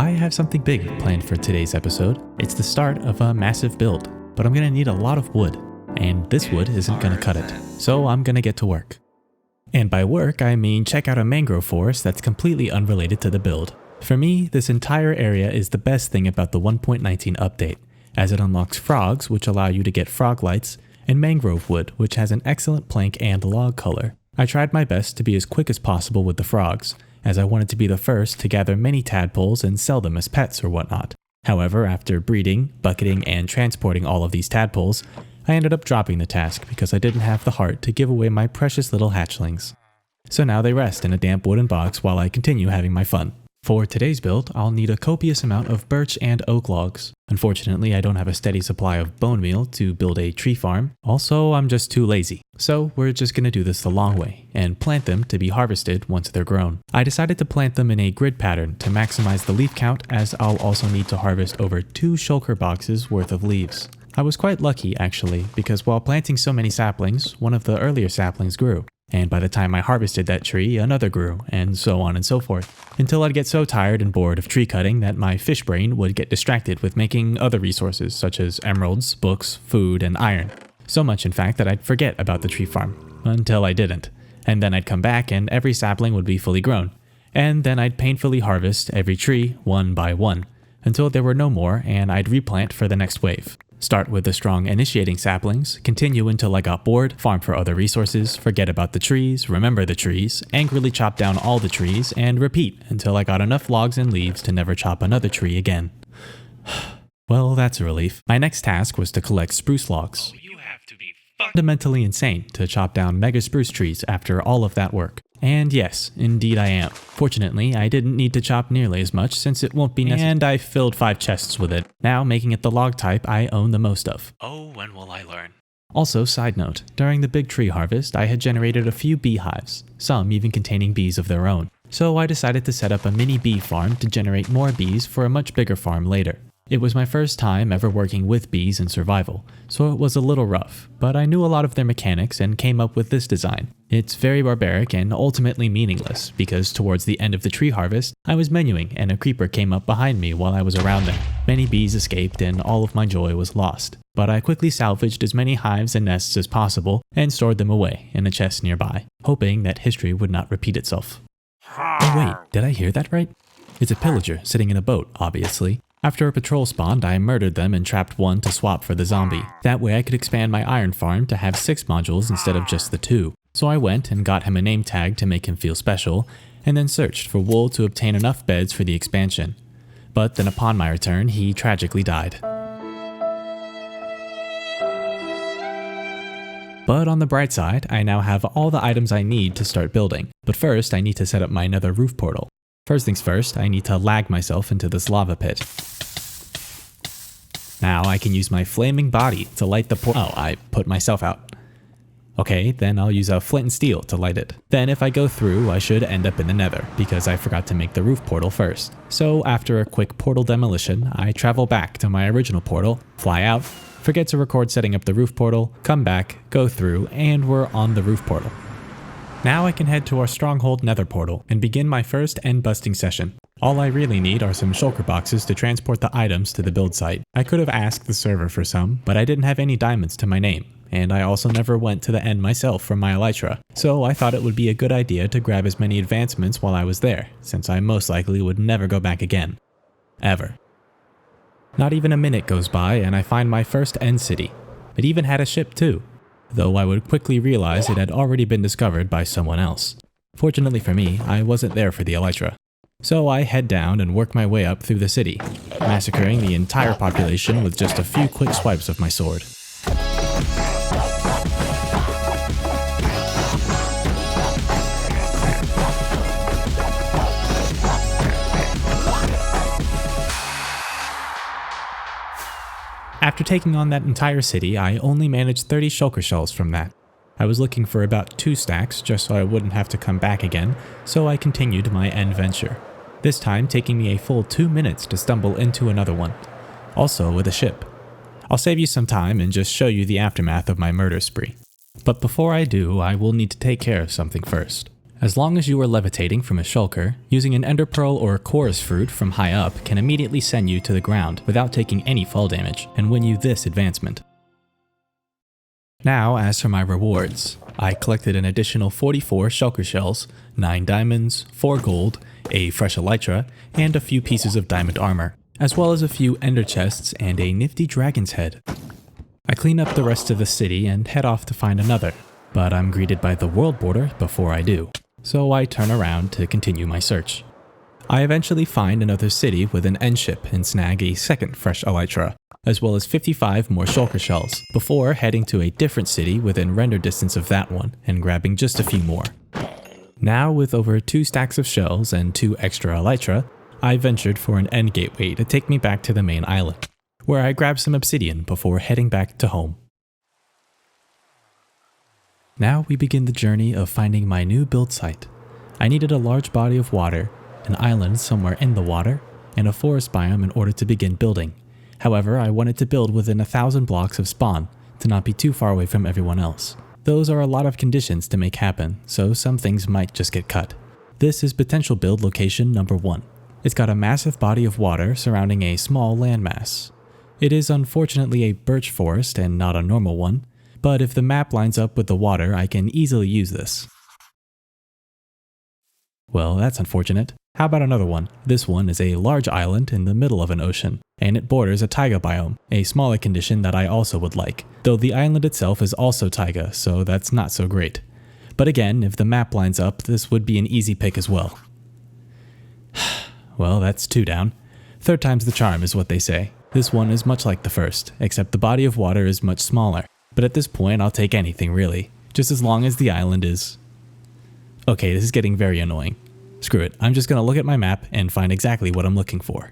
I have something big planned for today's episode. It's the start of a massive build, but I'm gonna need a lot of wood, and this wood isn't gonna cut it, so I'm gonna get to work. And by work, I mean check out a mangrove forest that's completely unrelated to the build. For me, this entire area is the best thing about the 1.19 update, as it unlocks frogs, which allow you to get frog lights, and mangrove wood, which has an excellent plank and log color. I tried my best to be as quick as possible with the frogs, as I wanted to be the first to gather many tadpoles and sell them as pets or whatnot. However, after breeding, bucketing, and transporting all of these tadpoles, I ended up dropping the task because I didn't have the heart to give away my precious little hatchlings. So now they rest in a damp wooden box while I continue having my fun. For today's build, I'll need a copious amount of birch and oak logs. Unfortunately, I don't have a steady supply of bone meal to build a tree farm. Also, I'm just too lazy. So we're just gonna do this the long way, and plant them to be harvested once they're grown. I decided to plant them in a grid pattern to maximize the leaf count, as I'll also need to harvest over 2 shulker boxes worth of leaves. I was quite lucky actually, because while planting so many saplings, one of the earlier saplings grew. And by the time I harvested that tree, another grew, and so on and so forth, until I'd get so tired and bored of tree cutting that my fish brain would get distracted with making other resources such as emeralds, books, food, and iron. So much in fact that I'd forget about the tree farm, until I didn't. And then I'd come back and every sapling would be fully grown. And then I'd painfully harvest every tree one by one, until there were no more and I'd replant for the next wave. Start with the strong initiating saplings, continue until I got bored, farm for other resources, forget about the trees, remember the trees, angrily chop down all the trees, and repeat until I got enough logs and leaves to never chop another tree again. Well, that's a relief. My next task was to collect spruce logs. You have to be Fundamentally insane to chop down mega spruce trees after all of that work. And yes, indeed I am. Fortunately, I didn't need to chop nearly as much since it won't be necessary, and I filled 5 chests with it, now making it the log type I own the most of. Oh, when will I learn? Also, side note, during the big tree harvest, I had generated a few beehives, some even containing bees of their own. So I decided to set up a mini bee farm to generate more bees for a much bigger farm later. It was my first time ever working with bees in survival, so it was a little rough, but I knew a lot of their mechanics and came up with this design. It's very barbaric and ultimately meaningless, because towards the end of the tree harvest, I was menuing and a creeper came up behind me while I was around there. Many bees escaped and all of my joy was lost, but I quickly salvaged as many hives and nests as possible and stored them away in a chest nearby, hoping that history would not repeat itself. Oh wait, did I hear that right? It's a pillager sitting in a boat, obviously. After a patrol spawned, I murdered them and trapped one to swap for the zombie. That way I could expand my iron farm to have 6 modules instead of just the 2. So I went and got him a name tag to make him feel special, and then searched for wool to obtain enough beds for the expansion. But then upon my return, he tragically died. But on the bright side, I now have all the items I need to start building. But first, I need to set up my nether roof portal. First things first, I need to lag myself into this lava pit. Now I can use my flaming body to light the portal. Oh, I put myself out. Okay, then I'll use a flint and steel to light it. Then if I go through, I should end up in the nether, because I forgot to make the roof portal first. So after a quick portal demolition, I travel back to my original portal, fly out, forget to record setting up the roof portal, come back, go through, and we're on the roof portal. Now I can head to our stronghold nether portal and begin my first end busting session. All I really need are some shulker boxes to transport the items to the build site. I could have asked the server for some, but I didn't have any diamonds to my name, and I also never went to the end myself for my elytra, so I thought it would be a good idea to grab as many advancements while I was there, since I most likely would never go back again. Ever. Not even a minute goes by and I find my first end city. It even had a ship too, though I would quickly realize it had already been discovered by someone else. Fortunately for me, I wasn't there for the elytra. So I head down and work my way up through the city, massacring the entire population with just a few quick swipes of my sword. After taking on that entire city, I only managed 30 shulker shells from that. I was looking for about 2 stacks just so I wouldn't have to come back again, so I continued my end venture. This time taking me a full 2 minutes to stumble into another one, also with a ship. I'll save you some time and just show you the aftermath of my murder spree. But before I do, I will need to take care of something first. As long as you are levitating from a shulker, using an ender pearl or chorus fruit from high up can immediately send you to the ground without taking any fall damage and win you this advancement. Now, as for my rewards, I collected an additional 44 shulker shells, 9 diamonds, 4 gold, a fresh elytra, and a few pieces of diamond armor, as well as a few ender chests and a nifty dragon's head. I clean up the rest of the city and head off to find another, but I'm greeted by the world border before I do, so I turn around to continue my search. I eventually find another city with an end ship and snag a second fresh elytra, as well as 55 more shulker shells, before heading to a different city within render distance of that one and grabbing just a few more. Now, with over 2 stacks of shells and 2 extra elytra, I ventured for an end gateway to take me back to the main island, where I grabbed some obsidian before heading back to home. Now we begin the journey of finding my new build site. I needed a large body of water, an island somewhere in the water, and a forest biome in order to begin building. However, I wanted to build within 1,000 blocks of spawn, to not be too far away from everyone else. Those are a lot of conditions to make happen, so some things might just get cut. This is potential build location number 1. It's got a massive body of water surrounding a small landmass. It is unfortunately a birch forest and not a normal one, but if the map lines up with the water, I can easily use this. Well, that's unfortunate. How about another one? This one is a large island in the middle of an ocean, and it borders a taiga biome, a smaller condition that I also would like, though the island itself is also taiga, so that's not so great. But again, if the map lines up, this would be an easy pick as well. Well, that's 2 down. 3rd time's the charm is what they say. This one is much like the first, except the body of water is much smaller. But at this point, I'll take anything really, just as long as the island is... Okay, this is getting very annoying. Screw it, I'm just gonna look at my map and find exactly what I'm looking for.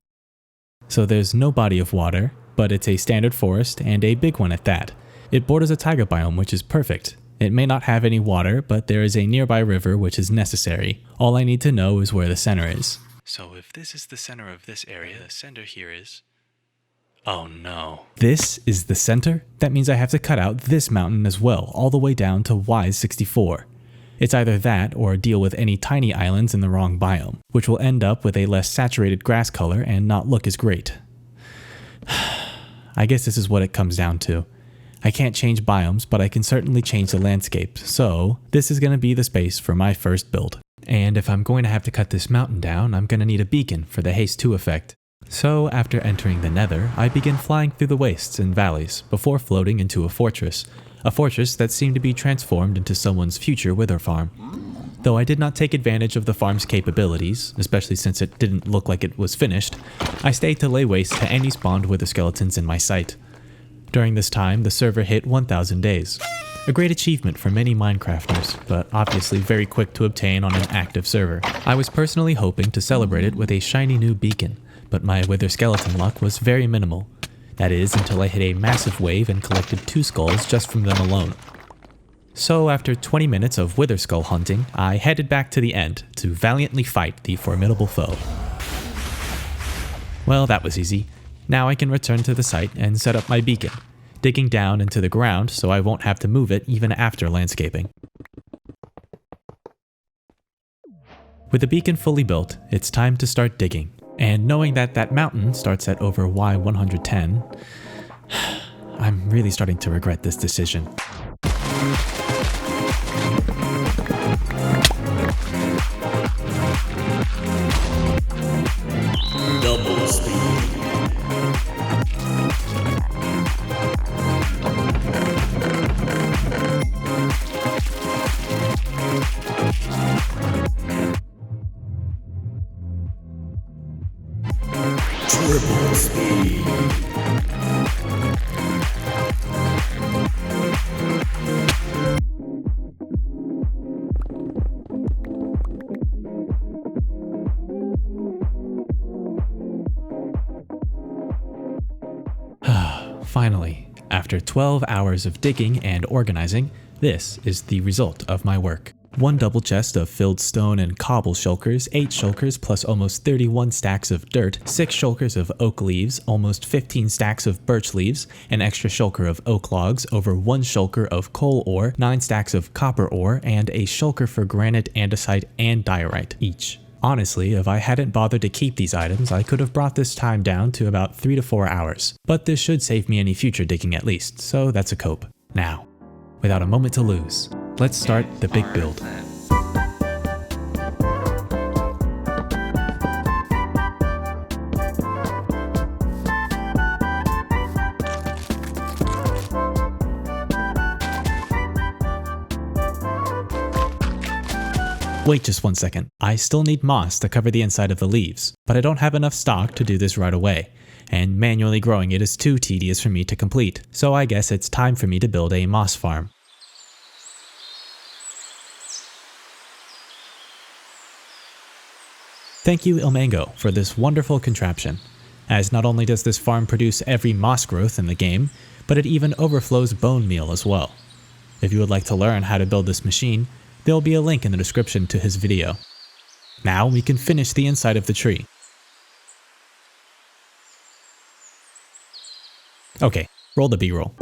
So there's no body of water, but it's a standard forest and a big one at that. It borders a taiga biome, which is perfect. It may not have any water, but there is a nearby river which is necessary. All I need to know is where the center is. So if this is the center of this area, the center here is... Oh no. This is the center? That means I have to cut out this mountain as well, all the way down to Y64. It's either that or deal with any tiny islands in the wrong biome, which will end up with a less saturated grass color and not look as great. I guess this is what it comes down to. I can't change biomes, but I can certainly change the landscape, so this is going to be the space for my first build. And if I'm going to have to cut this mountain down, I'm going to need a beacon for the haste 2 effect. So after entering the nether, I begin flying through the wastes and valleys before floating into a fortress that seemed to be transformed into someone's future wither farm. Though I did not take advantage of the farm's capabilities, especially since it didn't look like it was finished, I stayed to lay waste to any spawned wither skeletons in my sight. During this time, the server hit 1,000 days. A great achievement for many Minecrafters, but obviously very quick to obtain on an active server. I was personally hoping to celebrate it with a shiny new beacon, but my wither skeleton luck was very minimal. That is, until I hit a massive wave and collected 2 skulls just from them alone. So after 20 minutes of wither skull hunting, I headed back to the end to valiantly fight the formidable foe. Well, that was easy. Now I can return to the site and set up my beacon, digging down into the ground so I won't have to move it even after landscaping. With the beacon fully built, it's time to start digging. And knowing that that mountain starts at over Y110, I'm really starting to regret this decision. Double speed. Triple speed. Finally, after 12 hours of digging and organizing, this is the result of my work. 1 double chest of filled stone and cobble shulkers, 8 shulkers plus almost 31 stacks of dirt, 6 shulkers of oak leaves, almost 15 stacks of birch leaves, an extra shulker of oak logs, over 1 shulker of coal ore, 9 stacks of copper ore, and a shulker for granite, andesite, and diorite each. Honestly, if I hadn't bothered to keep these items, I could have brought this time down to about 3 to 4 hours, but this should save me any future digging at least, so that's a cope. Now, without a moment to lose, let's start the big build. Wait just 1 second. I still need moss to cover the inside of the leaves, but I don't have enough stock to do this right away, and manually growing it is too tedious for me to complete, so I guess it's time for me to build a moss farm. Thank you Ilmango for this wonderful contraption, as not only does this farm produce every moss growth in the game, but it even overflows bone meal as well. If you would like to learn how to build this machine, there will be a link in the description to his video. Now we can finish the inside of the tree. Okay, roll the B-roll.